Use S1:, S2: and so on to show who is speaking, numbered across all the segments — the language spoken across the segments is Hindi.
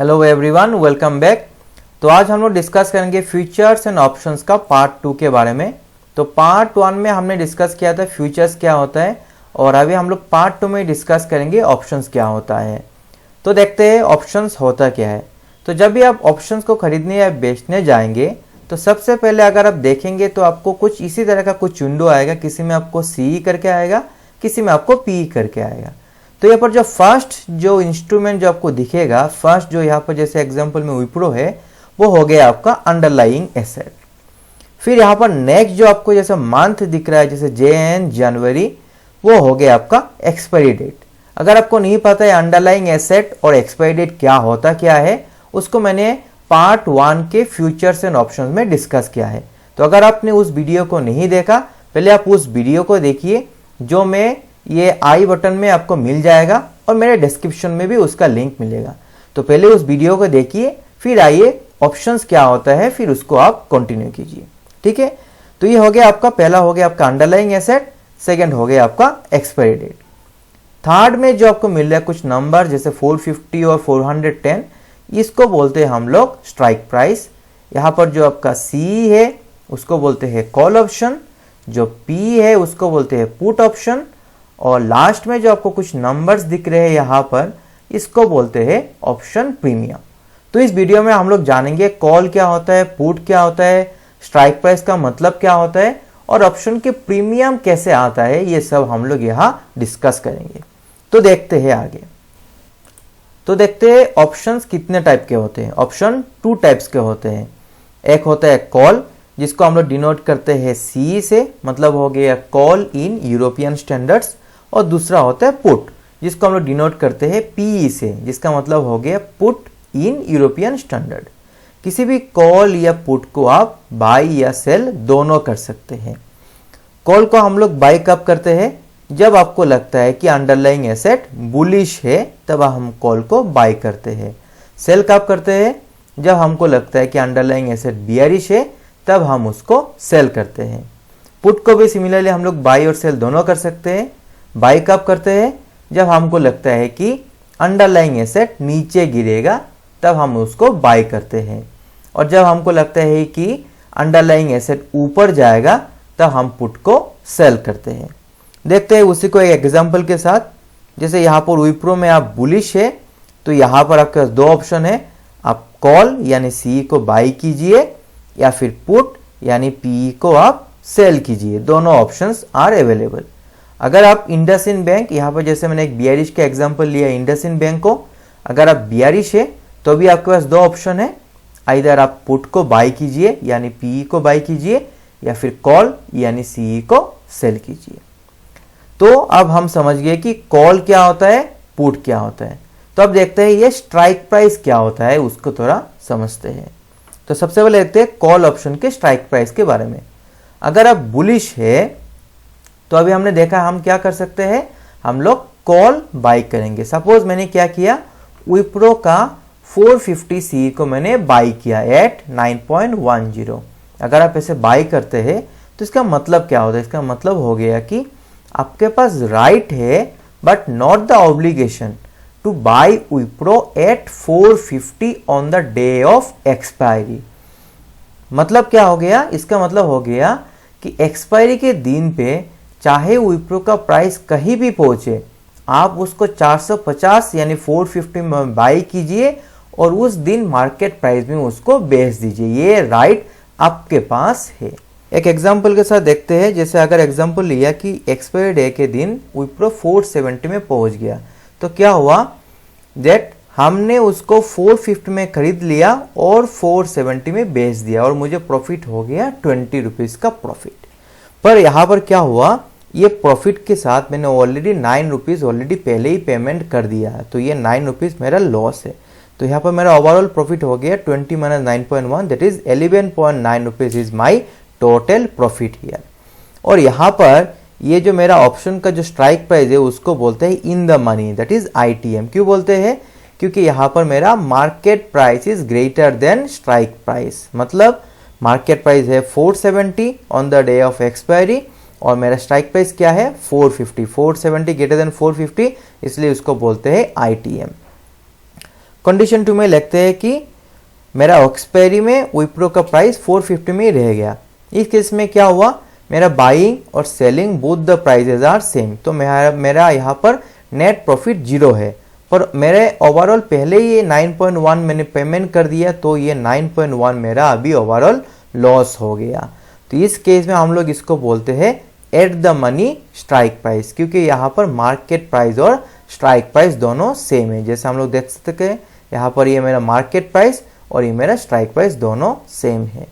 S1: Hello everyone, welcome back. तो आज हम लोग डिस्कस करेंगे फ्यूचर्स एंड ऑप्शंस का पार्ट 2 के बारे में। तो पार्ट 1 में हमने डिस्कस किया था फ्यूचर्स क्या होता है और अभी हम लोग पार्ट 2 में डिस्कस करेंगे ऑप्शंस क्या होता है। तो देखते हैं ऑप्शंस होता क्या है। तो जब भी आप ऑप्शंस को खरीदने या बेचने जाएंगे तो सबसे पहले अगर आप देखेंगे तो आपको कुछ इसी तरह का कुछ विंडो आएगा। किसी में आपको CE करके आएगा, किसी में आपको PE करके आएगा। तो यहाँ पर जो फर्स्ट जो इंस्ट्रूमेंट जो आपको दिखेगा, फर्स्ट जो यहाँ पर जैसे एग्जांपल में विप्रो है, वो हो गया आपका अंडरलाइंग एसेट। फिर यहाँ पर नेक्स्ट जो आपको जैसे मंथ दिख रहा है जैसे JN जनवरी, वो हो गया आपका एक्सपायरी डेट। अगर आपको नहीं पता है अंडरलाइंग एसेट और एक्सपायरी डेट क्या होता क्या है, उसको मैंने पार्ट 1 के फ्यूचर्स एंड ऑप्शंस में डिस्कस किया है। तो अगर आपने उस वीडियो को नहीं देखा, पहले आप उस वीडियो को देखिए, जो मैं ये आई बटन में आपको मिल जाएगा और मेरे डिस्क्रिप्शन में भी उसका लिंक मिलेगा। तो पहले उस वीडियो को देखिए, फिर आइए ऑप्शंस क्या होता है, फिर उसको आप कंटिन्यू कीजिए। ठीक है, तो ये हो गया आपका, पहला हो गया आपका अंडरलाइंग एसेट, सेकंड हो गया आपका एक्सपायरी डेट। थर्ड में जो आपको मिल रहा है कुछ नंबर जैसे 450 और 410, इसको बोलते हैं हम लोग स्ट्राइक प्राइस। यहाँ पर जो आपका CE है उसको बोलते हैं कॉल ऑप्शन, जो PE है उसको बोलते हैं पुट ऑप्शन, और लास्ट में जो आपको कुछ नंबर्स दिख रहे हैं यहाँ पर, इसको बोलते हैं ऑप्शन प्रीमियम। तो इस वीडियो में हम लोग जानेंगे कॉल क्या होता है, पुट क्या होता है, स्ट्राइक प्राइस का मतलब क्या होता है और ऑप्शन के प्रीमियम कैसे आता है, ये सब हम लोग यहाँ डिस्कस करेंगे। तो देखते हैं आगे। तो देखते हैं ऑप्शंस कितने टाइप के होते हैं। ऑप्शन 2 टाइप्स के होते हैं। एक होता है कॉल, जिसको हम लोग डिनोट करते हैं CE से, मतलब हो गया कॉल इन यूरोपियन स्टैंडर्ड्स, और दूसरा होता है पुट, जिसको हम लोग डिनोट करते हैं PE से, जिसका मतलब हो गया पुट इन यूरोपियन स्टैंडर्ड। किसी भी कॉल या पुट को आप बाय या सेल दोनों कर सकते हैं। कॉल को हम लोग बाय कब करते हैं, जब आपको लगता है कि अंडरलाइंग एसेट बुलिश है, तब हम कॉल को बाय करते हैं। सेल कब करते हैं, जब हमको लगता है कि अंडरलाइंग एसेट बियरिश है, तब हम उसको सेल करते हैं। पुट को भी सिमिलरली हम लोग बाय और सेल दोनों कर सकते हैं। बाय कब करते हैं, जब हमको लगता है कि अंडरलाइंग एसेट नीचे गिरेगा, तब हम उसको बाय करते हैं। और जब हमको लगता है कि अंडरलाइंग एसेट ऊपर जाएगा, तब हम पुट को सेल करते हैं। देखते हैं उसी को एक एग्जांपल के साथ। जैसे यहाँ पर विप्रो में आप बुलिश है, तो यहाँ पर आपके पास 2 ऑप्शन है। आप कॉल यानी CE को बाय कीजिए या फिर पुट यानी PE को आप सेल कीजिए। दोनों ऑप्शंस आर अवेलेबल। अगर आप इंडसइंड बैंक, यहाँ पर जैसे मैंने एक बियरिश का एग्जांपल लिया इंडसइंड बैंक को, अगर आप बियरिश है तो भी आपके पास 2 ऑप्शन है। इधर आप पुट को बाय कीजिए यानी PE को बाय कीजिए, या फिर कॉल यानी CE को सेल कीजिए। तो अब हम समझ गए कि कॉल क्या होता है, पुट क्या होता है। तो अब देखते हैं ये स्ट्राइक प्राइस क्या होता है, उसको थोड़ा समझते हैं। तो सबसे पहले देखते हैं कॉल ऑप्शन के स्ट्राइक प्राइस के बारे में। अगर आप बुलिश है तो अभी हमने देखा हम क्या कर सकते हैं, हम लोग कॉल बाय करेंगे। सपोज मैंने क्या किया, विप्रो का 450 CE को मैंने बाय किया एट 9.10। अगर आप ऐसे बाय करते हैं तो इसका मतलब क्या होता है, इसका मतलब हो गया कि आपके पास राइट है but not the obligation to buy Wipro at 450 on the day of expiry. मतलब क्या हो गया, इसका मतलब हो गया कि एक्सपायरी के दिन पे चाहे विप्रो का प्राइस कहीं भी पहुंचे, आप उसको 450 यानी 450 में बाय कीजिए और उस दिन मार्केट प्राइस में उसको बेच दीजिए। ये राइट आपके पास है। एक एग्जांपल के साथ देखते हैं। जैसे अगर एग्जांपल लिया कि एक्सपायरी डे के दिन विप्रो 470 में पहुंच गया, तो क्या हुआ दैट हमने उसको 450 में खरीद लिया और 470 में बेच दिया और मुझे प्रॉफिट हो गया 20 रुपीज का प्रॉफिट। पर यहाँ पर क्या हुआ, ये प्रॉफिट के साथ मैंने ऑलरेडी 9 रुपीज ऑलरेडी पहले ही पेमेंट कर दिया है, तो ये 9 रुपीज मेरा लॉस है। तो यहाँ पर मेरा ओवरऑल प्रॉफिट हो गया 20 - 9.1, that is 11.9 rupees is my total profit here. और यहाँ पर ये जो मेरा ऑप्शन का जो स्ट्राइक प्राइस है उसको बोलते हैं in the money, that is ITM। क्यों बोलते हैं, क्योंकि यहाँ पर मेरा market price is greater than strike price. मतलब मार्केट प्राइस है 470 on the day of expiry और मेरा स्ट्राइक प्राइस क्या है 450। 470 ग्रेटर देन 450, इसलिए उसको बोलते हैं ITM। कंडीशन 2 में लिखते हैं कि मेरा एक्सपायरी में विप्रो का प्राइस 450 में ही रह गया। इस केस में क्या हुआ, मेरा बाइंग और selling both the prices are same, तो मेरा यहाँ पर नेट प्रॉफिट 0 है। पर मेरे ओवरऑल पहले ही ये 9.1 मैंने पेमेंट कर दिया, तो ये 9.1 मेरा अभी ओवरऑल लॉस हो गया। तो इस केस में हम लोग इसको बोलते हैं at the money strike price, क्योंकि यहाँ पर मार्केट प्राइस और स्ट्राइक प्राइस दोनों सेम है। जैसे हम लोग देख सकते हैं यहाँ पर ये मेरा मार्केट प्राइस और ये मेरा स्ट्राइक प्राइस दोनों सेम है।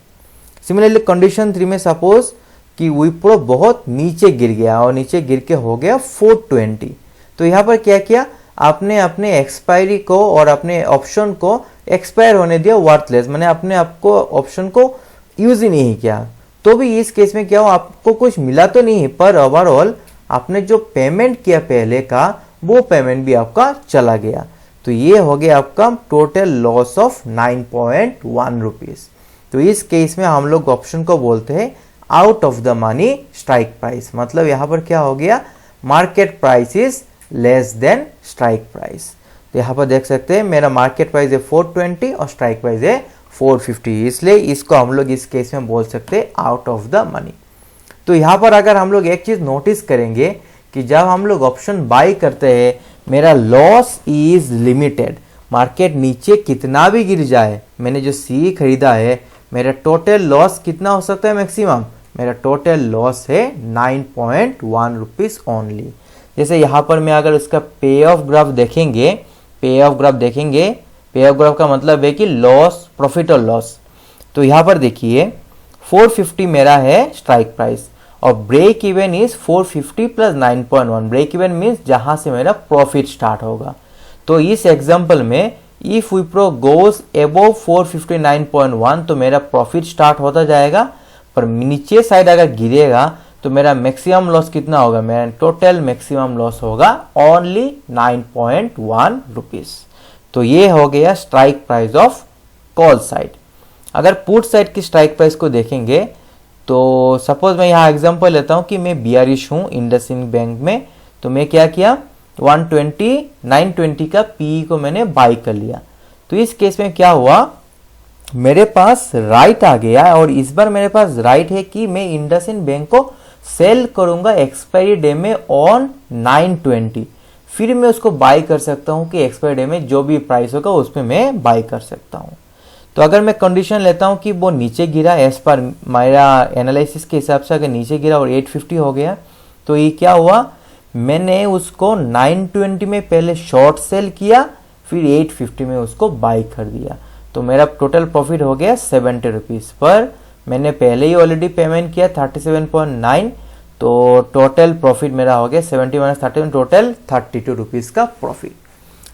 S1: सिमिलरली कंडीशन 3 में सपोज कि विप्रो बहुत नीचे गिर गया और नीचे गिर के हो गया 420, तो यहाँ पर क्या किया, आपने अपने एक्सपायरी को और अपने ऑप्शन को एक्सपायर होने दिया वर्थलेस, मैंने अपने आपको ऑप्शन को यूज ही नहीं किया। तो भी इस केस में क्या हो, आपको कुछ मिला तो नहीं, पर ओवरऑल आपने जो पेमेंट किया पहले का वो पेमेंट भी आपका चला गया। तो ये हो गया आपका टोटल लॉस ऑफ 9.1 रुपीज। तो इस केस में हम लोग ऑप्शन को बोलते हैं out of the money strike price, मतलब यहाँ पर क्या हो गया, market price is less than strike price. तो यहाँ पर देख सकते हैं मेरा मार्केट प्राइस है 420 और स्ट्राइक प्राइस है 450, इसलिए इसको हम लोग इस केस में बोल सकते हैं आउट ऑफ द मनी। तो यहाँ पर अगर हम लोग एक चीज नोटिस करेंगे कि जब हम लोग ऑप्शन बाई करते हैं, मेरा लॉस इज लिमिटेड, मार्केट नीचे कितना भी गिर जाए, मैंने जो सी खरीदा है, मेरा टोटल लॉस कितना हो सकता है मैक्सिमम, मेरा टोटल लॉस है 9.1 रुपीज ओनली। जैसे यहाँ पर मैं अगर उसका पे ऑफ ग्राफ देखेंगे, पे ऑफ ग्राफ का मतलब है कि लॉस, प्रॉफिट और लॉस। तो यहाँ पर देखिए 450 मेरा है स्ट्राइक प्राइस और break even is 450 plus 9.1। Break even means जहां से मेरा प्रॉफिट स्टार्ट होगा। तो इस एग्जांपल में इफ विप्रो गोज अबव 459.1 तो मेरा प्रॉफिट स्टार्ट होता जाएगा, पर नीचे साइड अगर गिरेगा तो मेरा मैक्सिमम लॉस कितना होगा, मेरा टोटल मैक्सिमम लॉस होगा ओनली 9.1 रुपीज। तो ये हो गया strike price of call side. अगर पुट साइड की स्ट्राइक प्राइस को देखेंगे तो सपोज मैं यहाँ एग्जांपल लेता हूँ कि मैं बियरिश हूँ इंडसइंड बैंक में, तो मैं क्या किया 920 का पी को मैंने बाई कर लिया। तो इस केस में क्या हुआ, मेरे पास राइट आ गया और इस बार मेरे पास राइट है कि मैं इंडसइंड बैंक को सेल करूंगा एक्सपायरी डे में ऑन 920, फिर मैं उसको बाई कर सकता हूं कि एक्सपायरी डे में जो भी प्राइस होगा उसमें मैं बाई कर सकता हूं। तो अगर मैं कंडीशन लेता हूं कि वो नीचे गिरा, एज पर मेरा एनालिसिस के हिसाब से अगर नीचे गिरा और 850 हो गया, तो ये क्या हुआ, मैंने उसको 920 में पहले शॉर्ट सेल किया, फिर 850 में उसको बाई कर दिया। तो मेरा टोटल प्रॉफिट हो गया 70 रुपीज, पर मैंने पहले ही ऑलरेडी पेमेंट किया 37.9, तो टोटल प्रॉफिट मेरा हो गया 70 माइनस 31, टोटल 32 रुपीज का प्रॉफिट।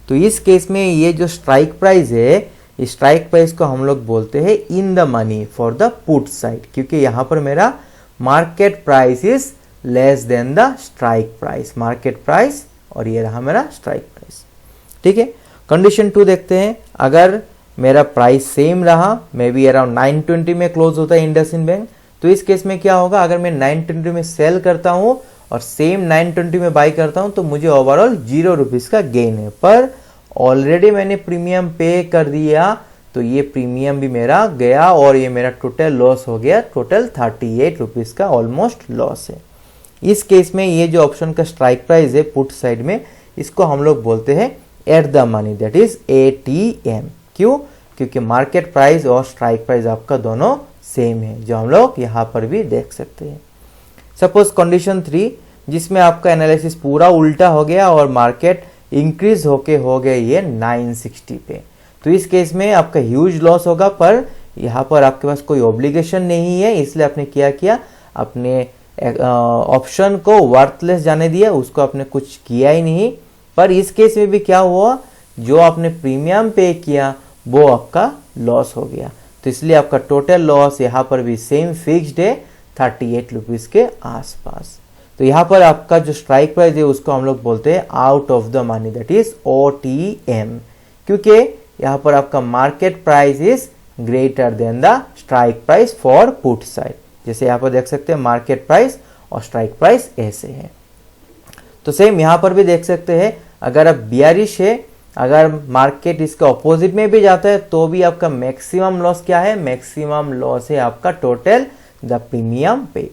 S1: तो इस केस में ये जो स्ट्राइक प्राइस है, इस स्ट्राइक प्राइस को हम लोग बोलते हैं in the money for the put side, क्योंकि यहाँ पर मेरा market price is less than the strike price, market price और ये रहा मेरा स्ट्राइक प्राइस। ठीक है, कंडीशन 2 देखते हैं। अगर मेरा प्राइस सेम रहा, मे बी अराउंड 920 में क्लोज होता है इंडसइंड बैंक, तो इस केस में क्या होगा, अगर मैं 920 में सेल करता हूं और सेम 920 में बाई करता हूं तो मुझे ओवरऑल 0 रुपीज का गेन है, पर ऑलरेडी मैंने प्रीमियम पे कर दिया तो ये प्रीमियम भी मेरा गया और ये मेरा टोटल लॉस हो गया, टोटल 38 रुपीज का ऑलमोस्ट लॉस है। इस केस में ये जो ऑप्शन का स्ट्राइक प्राइस है पुट साइड में, इसको हम लोग बोलते हैं at the money, that is ATM। क्यों, क्योंकि मार्केट प्राइस और स्ट्राइक प्राइस आपका दोनों सेम है, जो हम लोग यहाँ पर भी देख सकते हैं। सपोज कंडीशन 3 जिसमें आपका एनालिसिस पूरा उल्टा हो गया और मार्केट इंक्रीज होके हो गए ये 960 पे, तो इस केस में आपका ह्यूज लॉस होगा, पर यहाँ पर आपके पास कोई ऑब्लिगेशन नहीं है, इसलिए आपने क्या किया, अपने ऑप्शन को वर्थलेस जाने दिया, उसको आपने कुछ किया ही नहीं। पर इस केस में भी क्या हुआ, जो आपने प्रीमियम पे किया वो आपका लॉस हो गया, तो इसलिए आपका टोटल लॉस यहाँ पर भी सेम फिक्स्ड है 38 रुपीज के आसपास। तो यहाँ पर आपका जो स्ट्राइक प्राइस है उसको हम लोग बोलते हैं out of the money, that is OTM, क्योंकि यहाँ पर आपका market price is greater than the strike price for put side. जैसे यहाँ पर देख सकते हैं मार्केट प्राइस और स्ट्राइक प्राइस ऐसे है। तो सेम यहाँ पर भी देख सकते हैं, अगर आप बियरिश है अगर मार्केट इसके ऑपोजिट में भी जाता है तो भी आपका मैक्सिमम लॉस क्या है, मैक्सिमम लॉस है आपका टोटल द प्रीमियम पेड।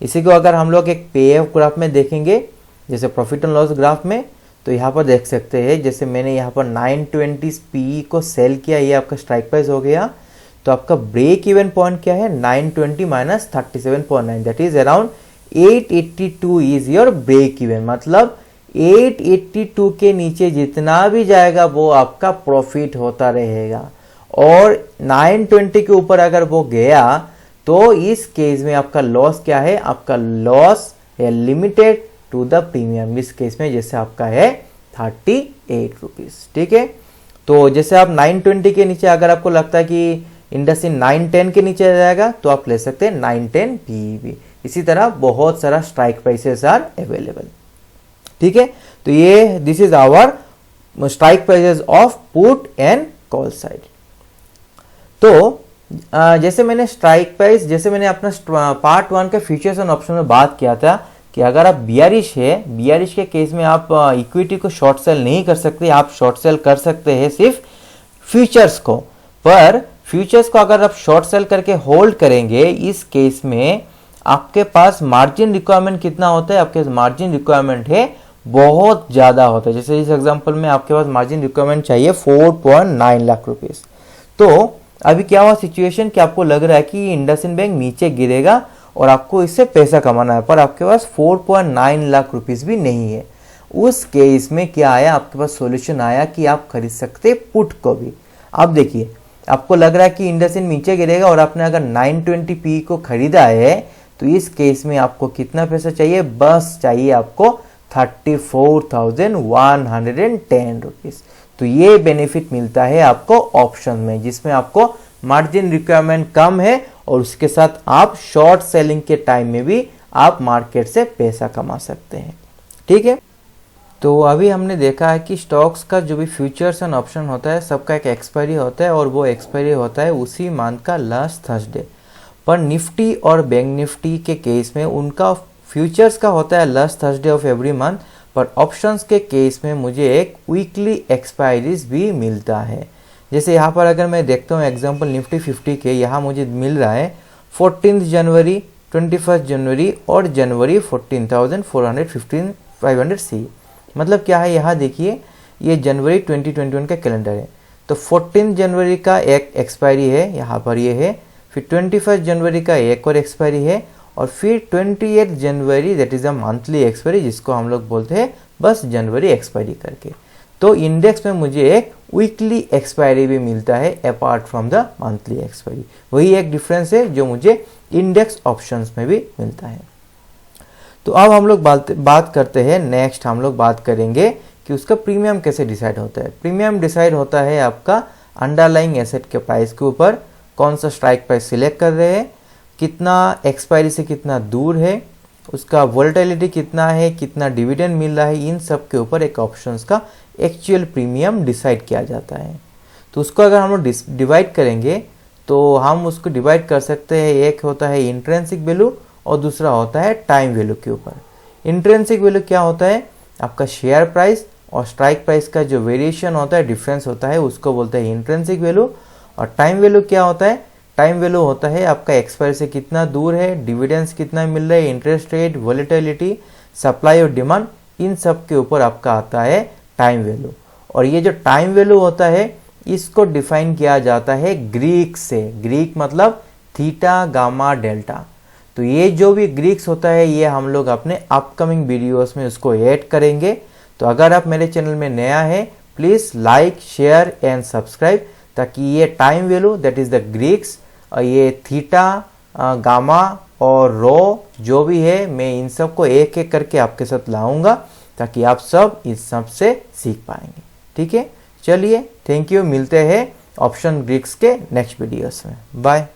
S1: इसी को अगर हम लोग एक पीएफ ग्राफ में देखेंगे, जैसे प्रॉफिट एंड लॉस ग्राफ में, तो यहाँ पर देख सकते हैं जैसे मैंने यहाँ पर 920 पी को सेल किया, ये आपका स्ट्राइक प्राइस हो गया। तो आपका ब्रेक इवन पॉइंट क्या है, 920 minus 37.9 that is around 882 is your break even. मतलब 882 के नीचे जितना भी जाएगा वो आपका प्रॉफिट होता रहेगा, और 920 के ऊपर अगर वो गया तो इस केस में आपका लॉस क्या है, आपका लॉस है लिमिटेड टू द प्रीमियम। इस केस में जैसे आपका है 38 रुपीज। ठीक है, तो जैसे आप 920 के नीचे अगर आपको लगता है कि इंडसइंड 910 के नीचे जाएगा तो आप ले सकते हैं 910 पीईवी। इसी तरह बहुत सारा स्ट्राइक प्राइसेस आर अवेलेबल। ठीक है, तो ये this is our strike prices of put and call side. तो जैसे मैंने स्ट्राइक प्राइस, जैसे मैंने अपना पार्ट 1 के फीचर्स एंड ऑप्शन में बात किया था कि अगर आप बियरिश के केस में आप इक्विटी को शॉर्ट सेल नहीं कर सकते, आप शॉर्ट सेल कर सकते हैं सिर्फ फ्यूचर्स को। पर फ्यूचर्स को अगर आप शॉर्ट सेल करके होल्ड करेंगे, इस केस में आपके पास मार्जिन रिक्वायरमेंट कितना होता है, आपके मार्जिन रिक्वायरमेंट है बहुत ज्यादा होता है। जैसे इस एग्जांपल में आपके पास मार्जिन रिक्वायरमेंट चाहिए 4.9 लाख रुपीस। तो अभी क्या हुआ सिचुएशन कि आपको लग रहा है कि इंडसइंड बैंक नीचे गिरेगा और आपको इससे पैसा कमाना है, पर आपके पास 4.9 लाख रुपीस भी नहीं है। उस केस में क्या आया, आपके पास सॉल्यूशन आया कि आप खरीद सकते पुट को भी। अब देखिए, आपको लग रहा है कि इंडसइंड नीचे गिरेगा और आपने अगर 920 पी को खरीदा है, तो इस केस में आपको कितना पैसा चाहिए, बस चाहिए आपको 34,110 रुपीज। तो ये बेनिफिट मिलता है आपको ऑप्शन में, जिसमें आपको मार्जिन रिक्वायरमेंट कम है और उसके साथ आप शॉर्ट सेलिंग के टाइम में भी आप मार्केट से पैसा कमा सकते हैं। ठीक है, तो अभी हमने देखा है कि स्टॉक्स का जो भी फ्यूचर्स एंड ऑप्शन होता है सबका एक एक्सपायरी होता है, और वो एक्सपायरी होता है उसी मंथ का लास्ट थर्सडे। पर निफ्टी और बैंक निफ्टी के केस में उनका फ्यूचर्स का होता है last Thursday of every month, पर ऑप्शंस के केस में मुझे एक वीकली एक्सपायरीज भी मिलता है। जैसे यहाँ पर अगर मैं देखता हूँ एग्जांपल निफ्टी 50 के, यहाँ मुझे मिल रहा है 14 जनवरी, 21 जनवरी और जनवरी 14,415 सी। मतलब क्या है, यहाँ देखिए ये जनवरी 2021 का कैलेंडर है, तो 14 जनवरी का एक एक्सपायरी है, यहाँ पर ये है, फिर 21 जनवरी का एक और एक्सपायरी है, और फिर 28 जनवरी that is a monthly expiry, जिसको हम लोग बोलते हैं बस जनवरी एक्सपायरी करके। तो इंडेक्स में मुझे एक वीकली एक्सपायरी भी मिलता है apart from the monthly expiry. वही एक डिफरेंस है जो मुझे इंडेक्स ऑप्शंस में भी मिलता है। तो अब हम लोग बात करते हैं, नेक्स्ट हम लोग बात करेंगे कि उसका प्रीमियम कैसे डिसाइड होता है। प्रीमियम डिसाइड होता है आपका अंडरलाइंग एसेट के प्राइस के ऊपर, कौन सा स्ट्राइक प्राइस सिलेक्ट कर रहे हैं, कितना एक्सपायरी से कितना दूर है, उसका वोलेटिलिटी कितना है, कितना डिविडेंड मिल रहा है, इन सब के ऊपर एक ऑप्शंस का एक्चुअल प्रीमियम डिसाइड किया जाता है। तो उसको अगर हम लोग डिवाइड करेंगे तो हम उसको डिवाइड कर सकते हैं, एक होता है इंट्रिंसिक वैल्यू और दूसरा होता है टाइम वैल्यू के ऊपर। इंट्रिंसिक वैल्यू क्या होता है, आपका शेयर प्राइस और स्ट्राइक प्राइस का जो वेरिएशन होता है, डिफरेंस होता है, उसको बोलते हैं इंट्रिंसिक वैल्यू। और टाइम वैल्यू क्या होता है, टाइम वैल्यू होता है आपका एक्सपायरी से कितना दूर है, डिविडेंड्स कितना मिल रहा है, इंटरेस्ट रेट, वोलेटिलिटी, सप्लाई और डिमांड, इन सब के ऊपर आपका आता है टाइम वैल्यू। और ये जो टाइम वैल्यू होता है इसको डिफाइन किया जाता है ग्रीक से। ग्रीक मतलब थीटा, गामा, डेल्टा। तो ये जो भी ग्रीक्स होता है ये हम लोग अपने अपकमिंग वीडियोस में उसको ऐड करेंगे। तो अगर आप मेरे चैनल में नया है please like, share and subscribe, ताकि ये time value that is the Greeks, ये थीटा, गामा और रो जो भी है, मैं इन सब को एक एक करके आपके साथ लाऊंगा ताकि आप सब इस सब से सीख पाएंगे। ठीक है, चलिए थैंक यू, मिलते हैं ऑप्शन ग्रीक्स के नेक्स्ट वीडियोस में। बाय।